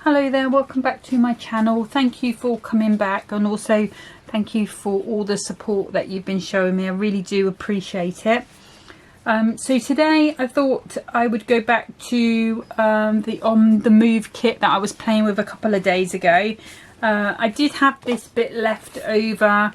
Hello there, welcome back to my channel. Thank you for coming back, and also thank you for all the support that you've been showing me. I really do appreciate it. So today I thought I would go back to the On The Move kit that I was playing with a couple of days ago. I did have this bit left over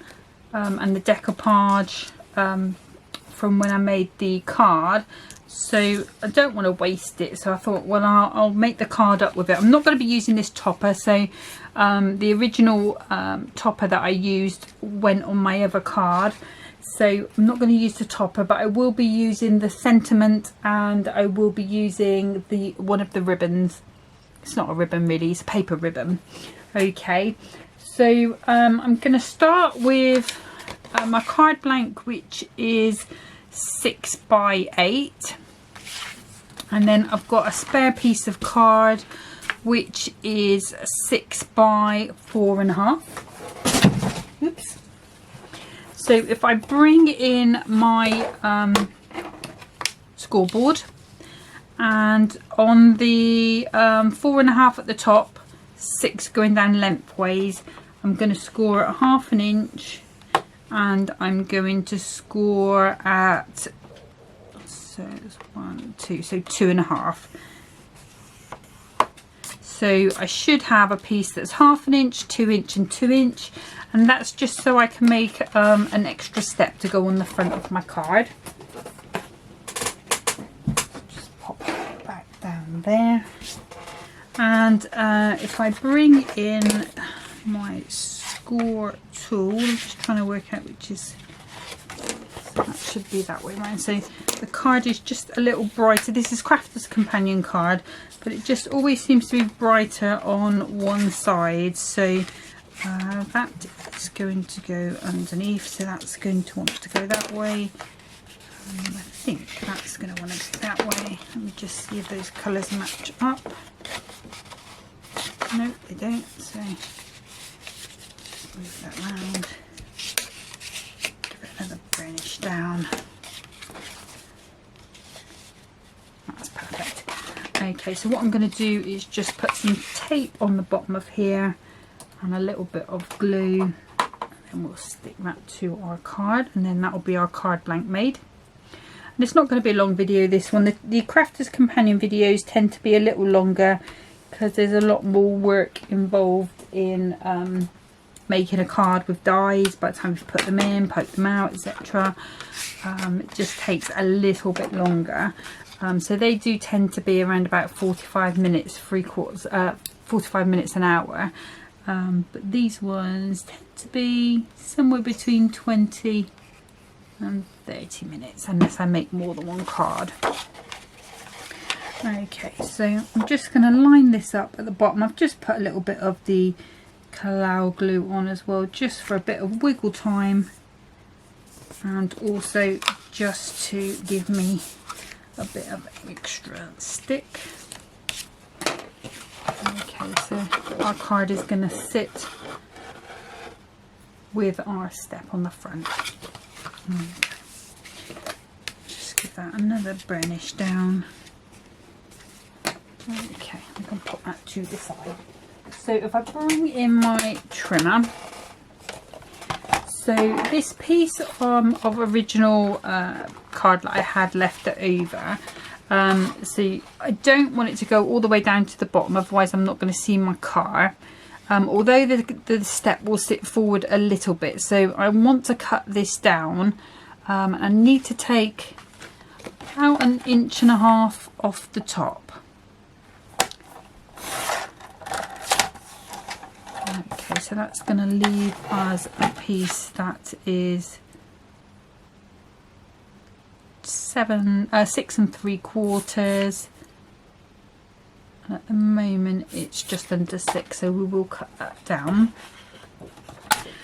and the decoupage from when I made the card. So I don't want to waste it, so I thought, well, I'll make the card up with it. I'm not going to be using this topper, so the original topper that I used went on my other card, so I'm not going to use the topper, but I will be using the sentiment, and I will be using one of the ribbons. It's not a ribbon really, it's a paper ribbon. Okay, so I'm going to start with my card blank, which is 6 by 8, and then I've got a spare piece of card which is 6 by 4.5. Oops. So if I bring in my scoreboard, and on the 4.5 at the top, 6 going down lengthways, I'm going to score at 1/2 inch, and I'm going to score at, so it's 1, 2, so 2.5. So I should have a piece that's 1/2 inch, 2 inch and 2 inch, and that's just so I can make an extra step to go on the front of my card. Just pop that back down there, and if I bring in my score tool, I'm just trying to work out which is, that should be that way around. So the card is just a little brighter. This is Crafter's Companion card, but it just always seems to be brighter on one side. So that is going to go underneath, so that's going to want to go that way. I think that's going to want to go that way. Let me just see if those colours match up. No, they don't, so move that round, give it another burnish down. That's perfect. Okay, so what I'm going to do is just put some tape on the bottom of here and a little bit of glue, and then we'll stick that to our card, and then that will be our card blank made. And it's not going to be a long video, this one. The Crafter's Companion videos tend to be a little longer because there's a lot more work involved in making a card with dies. By the time you put them in, poke them out, etc., it just takes a little bit longer. So they do tend to be around about 45 minutes, 45 minutes an hour. But these ones tend to be somewhere between 20 and 30 minutes, unless I make more than one card. Okay, so I'm just going to line this up at the bottom. I've just put a little bit of the Decolarge glue on as well, just for a bit of wiggle time, and also just to give me a bit of extra stick. Okay, so our card is going to sit with our step on the front. Okay. Just give that another burnish down. Okay, I'm going to put that to the side. So if I bring in my trimmer, so this piece of original card that I had left over, so I don't want it to go all the way down to the bottom, otherwise I'm not going to see my card. Although the step will sit forward a little bit, so I want to cut this down. I need to take about 1.5 inches off the top. Okay, so that's going to leave us a piece that is 6 3/4. At the moment it's just under 6, so we will cut that down.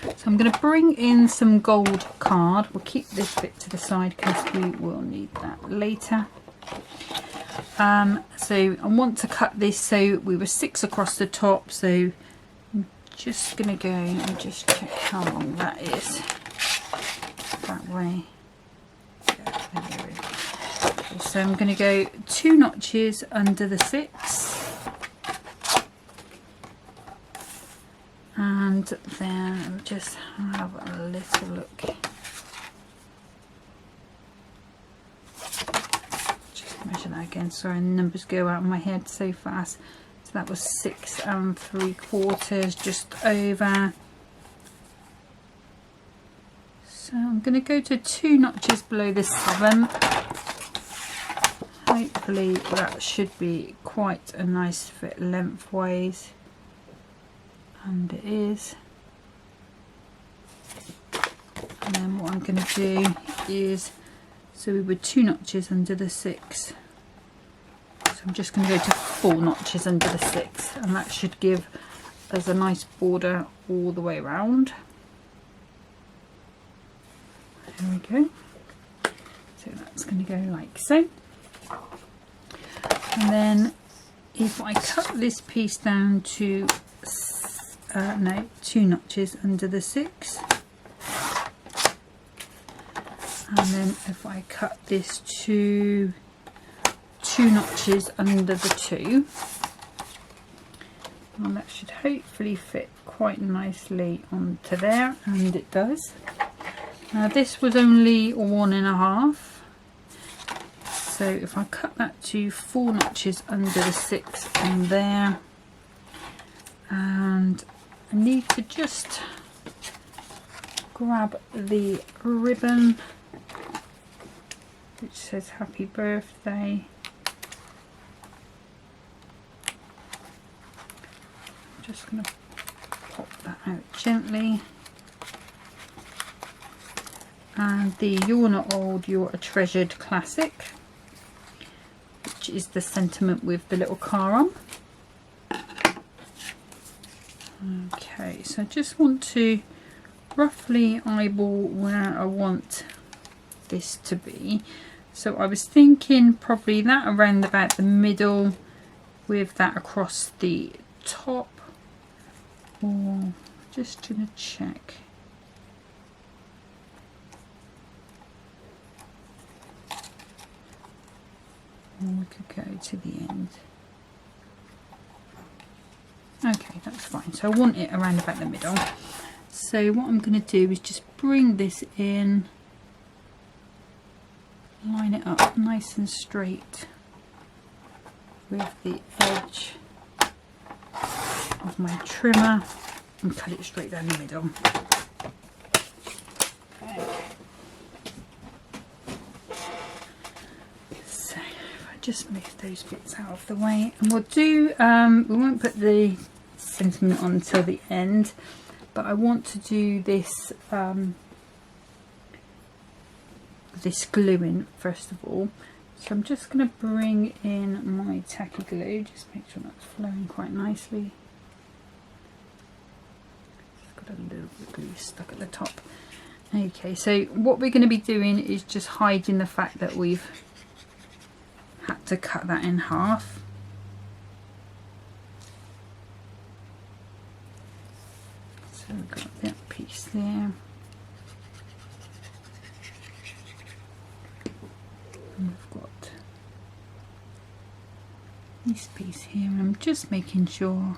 So I'm going to bring in some gold card. We'll keep this bit to the side because we will need that later. So I want to cut this, so we were 6 across the top, so I'm just going to go and just check how long that is. That way. So I'm going to go 2 notches under the 6. and then just have a little look. Just measure that again, sorry, numbers go out of my head so fast. So that was 6 3/4, just over. So I'm going to go to 2 notches below the 7th. Hopefully that should be quite a nice fit lengthwise, and it is. And then what I'm going to do is, so we were 2 notches under the 6, so I'm just going to go to 4 notches under the 6, and that should give us a nice border all the way around. There we go. So that's going to go like so. And then if I cut this piece down to 2 notches under the 6, and then if I cut this to 2 notches under the 2, well, that should hopefully fit quite nicely onto there, and it does. Now this was only 1.5, so if I cut that to 4 notches under the 6 on there, and I need to just grab the ribbon which says happy birthday. I'm just going to pop that out gently. And the "You're Not Old, You're a Treasured" classic, which is the sentiment with the little car on. Okay, so I just want to roughly eyeball where I want this to be. So I was thinking probably that around about the middle, with that across the top, or just gonna check. We could go to the end. Okay, that's fine. So I want it around about the middle. So what I'm going to do is just bring this in, line it up nice and straight with the edge of my trimmer, and cut it straight down the middle. Okay. So if I just move those bits out of the way, and we'll do, we won't put the sentiment on until the end, but I want to do this this glue in first of all. So I'm just going to bring in my tacky glue, just make sure that's flowing quite nicely. Just got a little bit of glue stuck at the top. Okay, so what we're going to be doing is just hiding the fact that we've had to cut that in half. So we've got that piece there. And we've got this piece here. I'm just making sure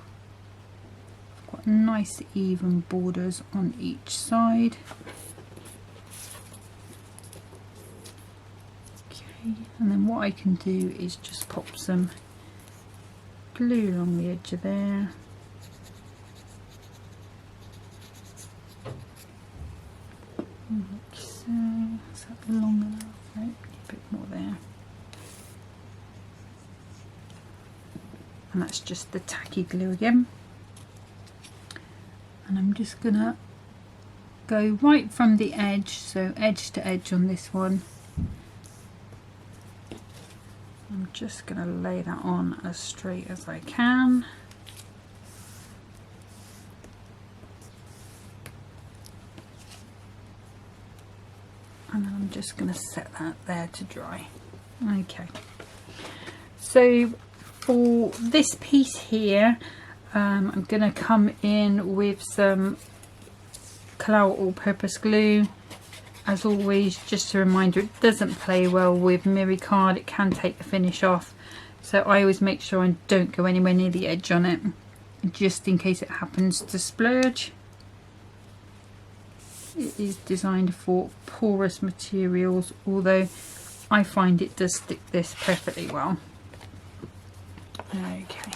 I've got nice even borders on each side. Okay, and then what I can do is just pop some glue along the edge of there. Like so. Is that long enough? Right, a bit more there. And that's just the tacky glue again. And I'm just gonna go right from the edge, so edge to edge on this one. I'm just gonna lay that on as straight as I can. And then I'm just going to set that there to dry. Okay, so for this piece here, I'm going to come in with some Colour All-Purpose Glue. As always, just a reminder, it doesn't play well with mirror card, it can take the finish off, so I always make sure I don't go anywhere near the edge on it. just in case it happens to splurge. It is designed for porous materials, although I find it does stick this perfectly well. Okay,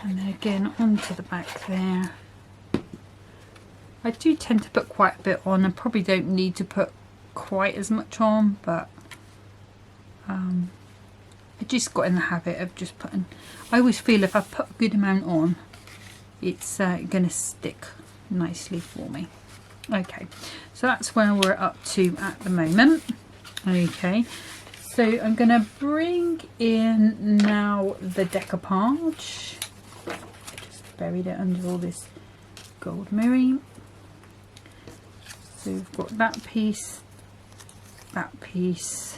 and then again onto the back there. I do tend to put quite a bit on. I probably don't need to put quite as much on, but I just got in the habit of just putting. I always feel if I put a good amount on, it's going to stick nicely for me. Okay, so that's where we're up to at the moment. Okay, so I'm going to bring in now the decoupage. Just buried it under all this gold mirroring. So we've got that piece, that piece,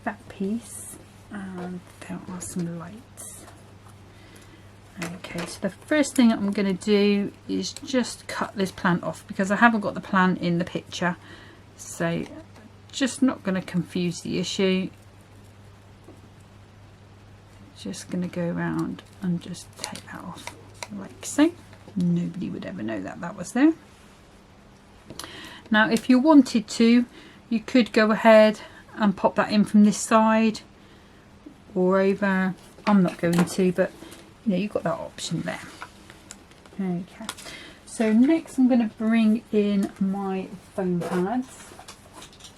that piece, and there are some lights. Okay, so the first thing I'm going to do is just cut this plant off because I haven't got the plant in the picture, so just not going to confuse the issue. Just going to go around and just take that off like so. Nobody would ever know that that was there. Now if you wanted to, you could go ahead and pop that in from this side or over. I'm not going to, but you know, you've got that option there. Okay, so next I'm going to bring in my foam pads.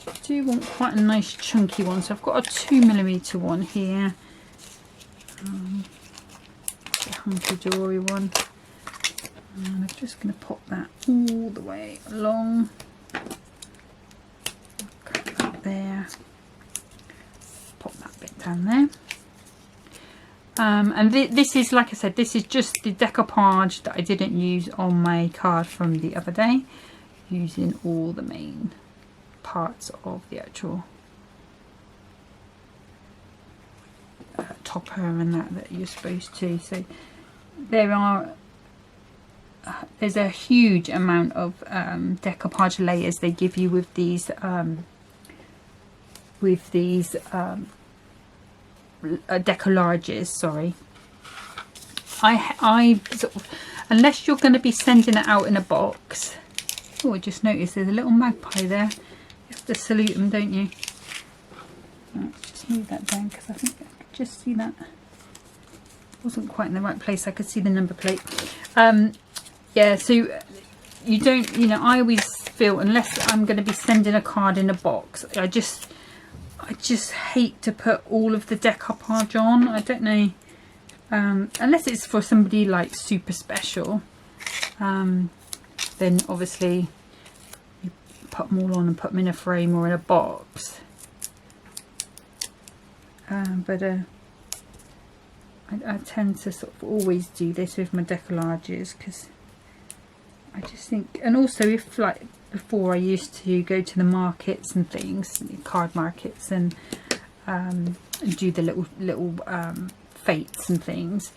I do want quite a nice chunky one, so I've got a 2mm one here, the Hunkydory one, and I'm just going to pop that all the way along. Cut that there, pop that bit down there. And this is, like I said, this is just the decoupage that I didn't use on my card from the other day, using all the main parts of the actual topper and that you're supposed to. So there's a huge amount of decoupage layers they give you with these Decolarges, sorry. I sort of, unless you're going to be sending it out in a box. Oh, I just noticed there's a little magpie there. You have to salute them, don't you? Let's just move that down because I think I could just see that. Wasn't quite in the right place. I could see the number plate. Yeah, so you don't, you know, I always feel unless I'm going to be sending a card in a box, I just hate to put all of the decoupage on. I don't know, unless it's for somebody like super special, then obviously you put them all on and put them in a frame or in a box. But I tend to sort of always do this with my decolages because I just think, and also if like before I used to go to the markets and things, card markets, and do the little fates and things.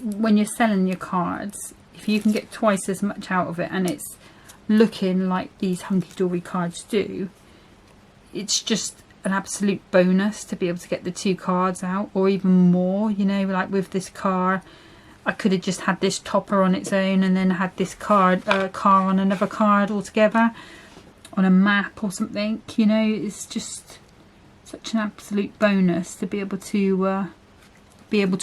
When you're selling your cards, if you can get twice as much out of it and it's looking like these Hunkydory cards do, it's just an absolute bonus to be able to get the 2 cards out, or even more. You know, like with this car, I could have just had this topper on its own and then had this car on another card altogether, on a map or something. You know, it's just such an absolute bonus to be able to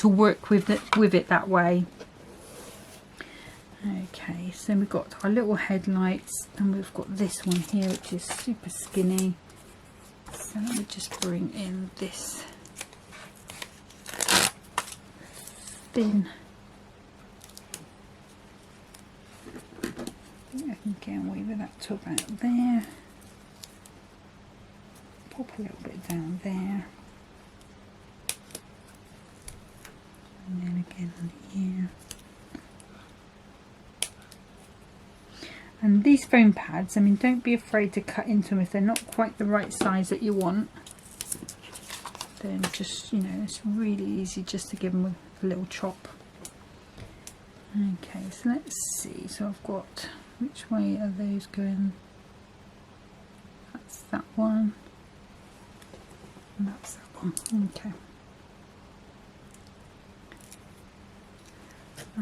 work with it that way. Okay, so we've got our little headlights, and we've got this one here which is super skinny. So let me just bring in this thin. I can get away with that to about there. Pop a little bit down there. And then again on here. And these foam pads, I mean, don't be afraid to cut into them if they're not quite the right size that you want. Then just, you know, it's really easy just to give them a little chop. Okay, so let's see. So I've got, which way are those going? That's that one. And that's that one. Okay.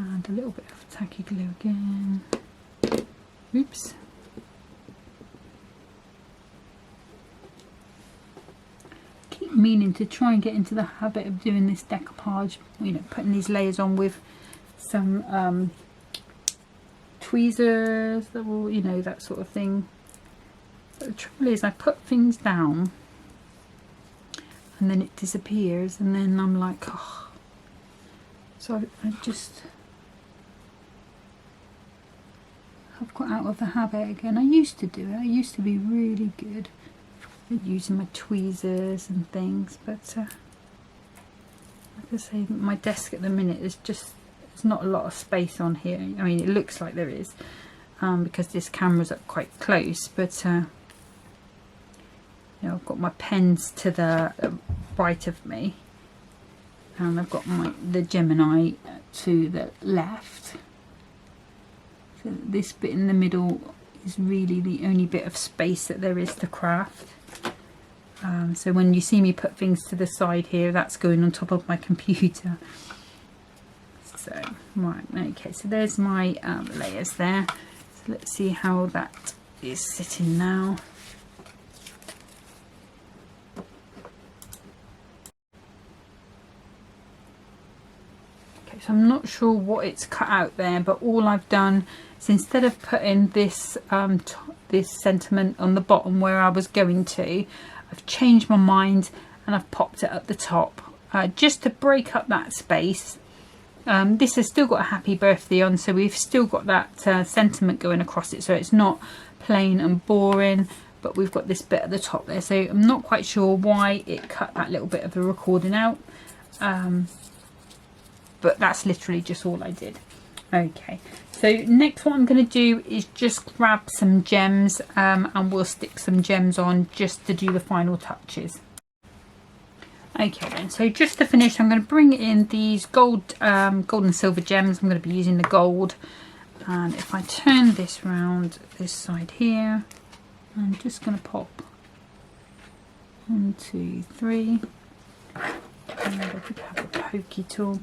And a little bit of tacky glue again. Oops. Keep meaning to try and get into the habit of doing this decoupage, you know, putting these layers on with some tweezers, that will, you know, that sort of thing. But the trouble is I put things down and then it disappears, and then I'm like, oh. So I just have got out of the habit again. I used to do it. I used to be really good at using my tweezers and things, but like I say, my desk at the minute is just, there's not a lot of space on here. I mean, it looks like there is because this camera's up quite close, but you know, I've got my pens to the right of me, and I've got the Gemini to the left. So this bit in the middle is really the only bit of space that there is to craft. So when you see me put things to the side here, that's going on top of my computer. So, right, okay, so there's my layers there. So let's see how that is sitting now. So I'm not sure what it's cut out there, but all I've done is, instead of putting this this sentiment on the bottom where I was going to, I've changed my mind and I've popped it at the top just to break up that space. This has still got a happy birthday on, so we've still got that sentiment going across it, so it's not plain and boring, but we've got this bit at the top there. So I'm not quite sure why it cut that little bit of the recording out. But that's literally just all I did. Okay, so next what I'm going to do is just grab some gems and we'll stick some gems on just to do the final touches. Okay then, so just to finish, I'm going to bring in these gold and silver gems. I'm going to be using the gold, and if I turn this round this side here, I'm just going to pop 1, 2, 3, and I could have a pokey tool.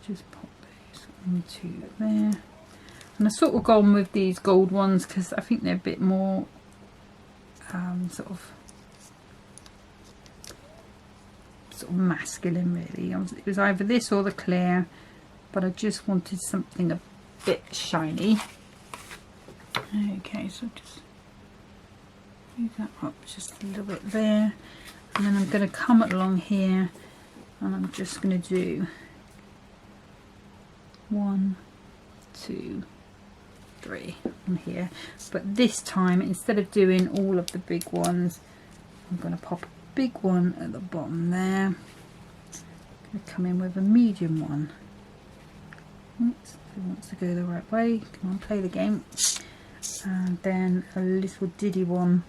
Just pop those into there, and I sort of gone with these gold ones because I think they're a bit more sort of masculine, really. It was either this or the clear, but I just wanted something a bit shiny. Okay, so just move that up just a little bit there, and then I'm going to come along here and I'm just going to do 1, 2, 3 on here, but this time, instead of doing all of the big ones, I'm going to pop a big one at the bottom there. I'm going to come in with a medium one. Oops, if it wants to go the right way, come on, play the game. And then a little diddy one.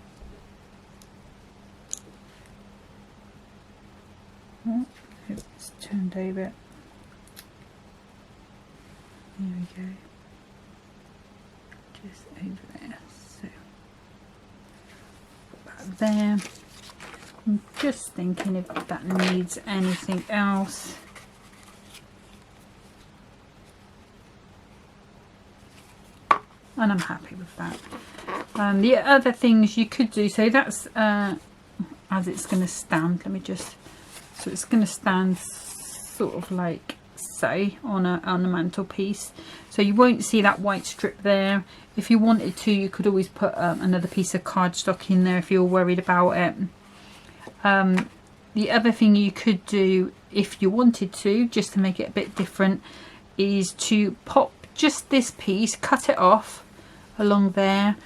Oh, it's turned over. There we go. Just over there. So put that there. I'm just thinking if that needs anything else. And I'm happy with that. The other things you could do, so that's as it's going to stand. Let me just, so it's going to stand sort of like so on a mantelpiece, so you won't see that white strip there. If you wanted to, you could always put another piece of cardstock in there if you're worried about it. The other thing you could do, if you wanted to, just to make it a bit different, is to pop just this piece, cut it off along there,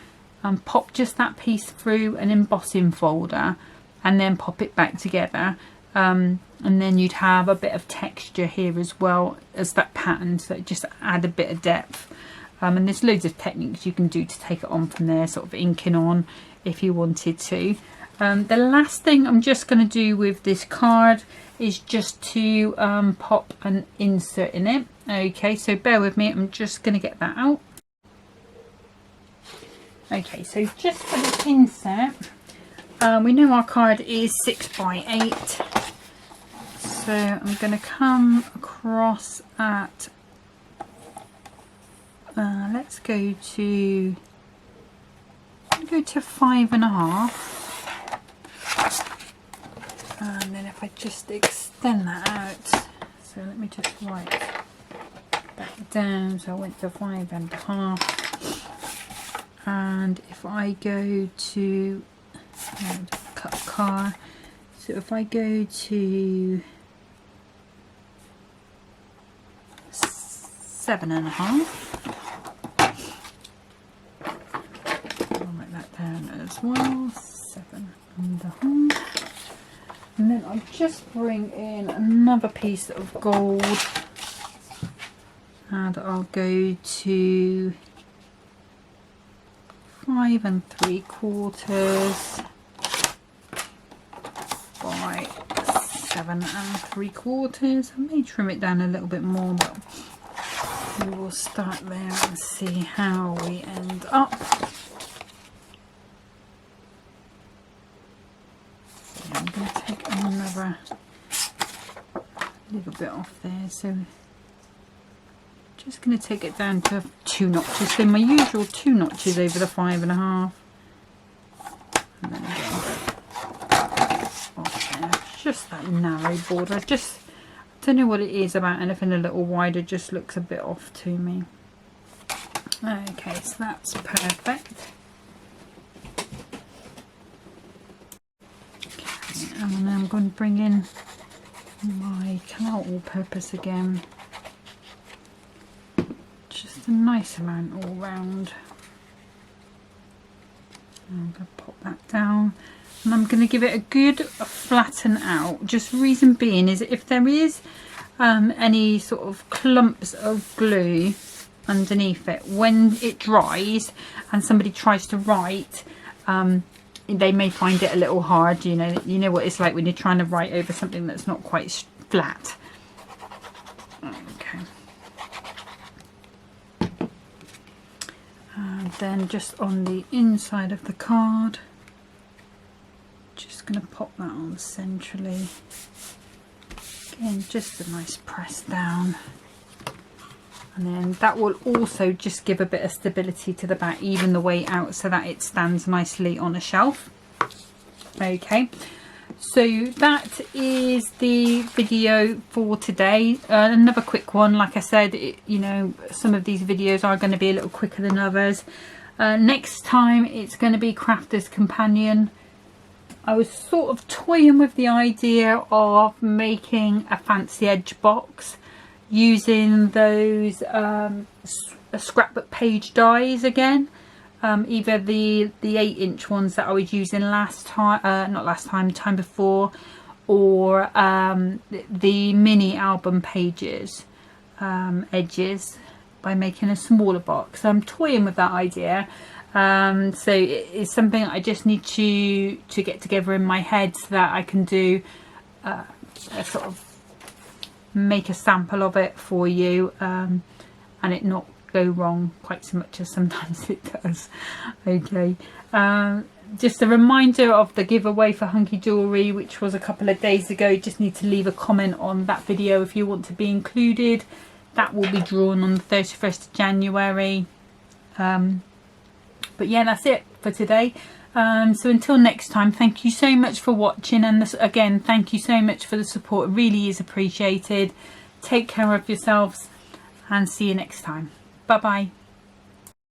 and pop just that piece through an embossing folder, and then pop it back together. And then you'd have a bit of texture here as well as that pattern, so just add a bit of depth. And there's loads of techniques you can do to take it on from there, sort of inking on if you wanted to. The last thing I'm just going to do with this card is just to pop an insert in it. Okay, so bear with me, I'm just going to get that out. Okay, so just for the insert, we know our card is 6 by 8. So I'm going to come across at, let's go to 5.5, and then if I just extend that out, so let me just write that down. So I went to 5.5, and if I go to cut car, so if I go to 7.5, I'll write that down as well, 7.5, and then I'll just bring in another piece of gold, and I'll go to 5.75 by 7.75. I may trim it down a little bit more, but we will start there and see how we end up. So I'm going to take another little bit off there, so just going to take it down to 2 notches, so my usual 2 notches over the 5.5, and then again off there, just that narrow border. I don't know what it is about anything a little wider, just looks a bit off to me. Okay, so that's perfect. Okay, and then I'm going to bring in my Canal All-Purpose again. Just a nice amount all round. I'm going to pop that down, and I'm going to give it a good flatten out. Just reason being is if there is any sort of clumps of glue underneath it, when it dries and somebody tries to write, they may find it a little hard. You know what it's like when you're trying to write over something that's not quite flat. Okay. And then just on the inside of the card, just going to pop that on centrally. Again, just a nice press down, and then that will also just give a bit of stability to the back, even the way out, so that it stands nicely on a shelf. Okay, so that is the video for today. Another quick one. Like I said, some of these videos are going to be a little quicker than others. Next time it's going to be Crafter's Companion. I was sort of toying with the idea of making a fancy edge box using those scrapbook page dies again. Either the 8-inch ones that I was using time before, or the mini album pages edges, by making a smaller box. So I'm toying with that idea. So it's something I just need to get together in my head, so that I can do a sort of make a sample of it for you, and it not go wrong quite so much as sometimes it does. Okay, just a reminder of the giveaway for Hunkydory, which was a couple of days ago. Just need to leave a comment on that video if you want to be included. That will be drawn on the 31st of January. But yeah, that's it for today. So until next time, thank you so much for watching, and again, thank you so much for the support. It really is appreciated. Take care of yourselves, and see you next time. Bye bye.